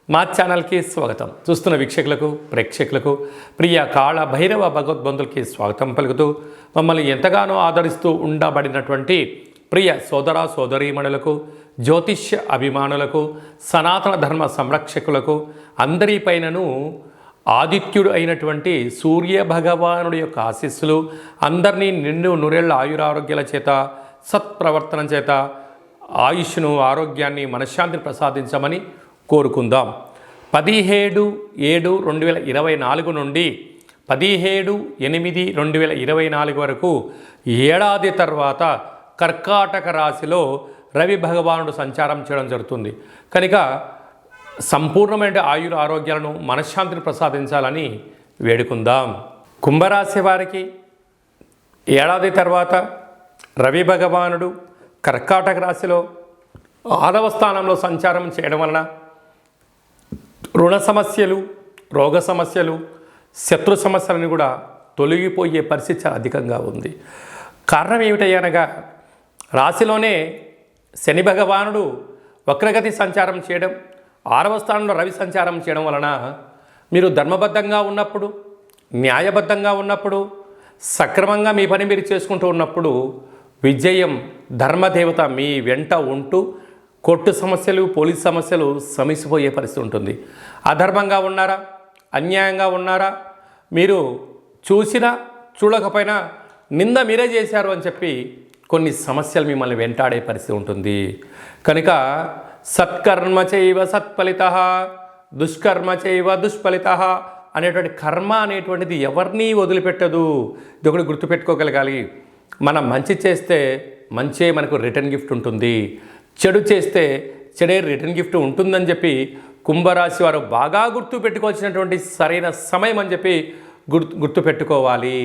మా ఛానల్కి స్వాగతం. చూస్తున్న వీక్షకులకు ప్రేక్షకులకు ప్రియ కాళ భైరవ భగవద్బంధులకి స్వాగతం పలుకుతూ మమ్మల్ని ఎంతగానో ఆదరిస్తూ ఉండబడినటువంటి ప్రియ సోదర సోదరీమణులకు, జ్యోతిష్య అభిమానులకు, సనాతన ధర్మ సంరక్షకులకు అందరిపైనను ఆదిత్యుడు అయినటువంటి సూర్య భగవానుడి యొక్క ఆశీస్సులు అందరినీ నిండు నూరేళ్ల ఆయురారోగ్యాల చేత, సత్ప్రవర్తన చేత ఆయుష్ను, ఆరోగ్యాన్ని, మనశ్శాంతిని ప్రసాదించమని కోరుకుందాం. 17/7/2024 నుండి 17/8/2024 వరకు ఏడాది తర్వాత కర్కాటక రాశిలో రవి భగవానుడు సంచారం చేయడం జరుగుతుంది. కనుక సంపూర్ణమైన ఆయుర ఆరోగ్యాలను, మనశ్శాంతిని ప్రసాదించాలని వేడుకుందాం. కుంభరాశి వారికి ఏడాది తర్వాత రవి భగవానుడు కర్కాటక రాశిలో 6వ స్థానంలో సంచారం చేయడం వలన రుణ సమస్యలు, రోగ సమస్యలు, శత్రు సమస్యలను కూడా తొలగిపోయే పరిస్థితి చాలా అధికంగా ఉంది. కారణం ఏమిటనగా రాశిలోనే శని భగవానుడు వక్రగతి సంచారం చేయడం, 6వ స్థానంలో రవి సంచారం చేయడం వలన మీరు ధర్మబద్ధంగా ఉన్నప్పుడు, న్యాయబద్ధంగా ఉన్నప్పుడు, సక్రమంగా మీ పని మీరు చేసుకుంటూ ఉన్నప్పుడు విజయం, ధర్మదేవత మీ వెంట ఉంటూ కోర్టు సమస్యలు, పోలీస్ సమస్యలు సమసిపోయే పరిస్థితి ఉంటుంది. అధర్మంగా ఉన్నారా, అన్యాయంగా ఉన్నారా, మీరు చూసినా చూడకపోయినా నింద మీరే చేశారు అని చెప్పి కొన్ని సమస్యలు మిమ్మల్ని వెంటాడే పరిస్థితి ఉంటుంది. కనుక సత్కర్మ చైవ సత్ఫలితః, దుష్కర్మ చైవ దుష్ఫలితః అనేటువంటి కర్మ అనేటువంటిది ఎవరినీ వదిలిపెట్టదు. ఇది ఒకటి గుర్తుపెట్టుకోగలగాలి. మనం మంచి చేస్తే మంచే మనకు రిటర్న్ గిఫ్ట్ ఉంటుంది, చెడు చేస్తే చెడే రిటర్న్ గిఫ్ట్ ఉంటుందని చెప్పి కుంభరాశి వారు బాగా గుర్తుపెట్టుకోవాల్సినటువంటి సరైన సమయం అని చెప్పి గుర్తుపెట్టుకోవాలి.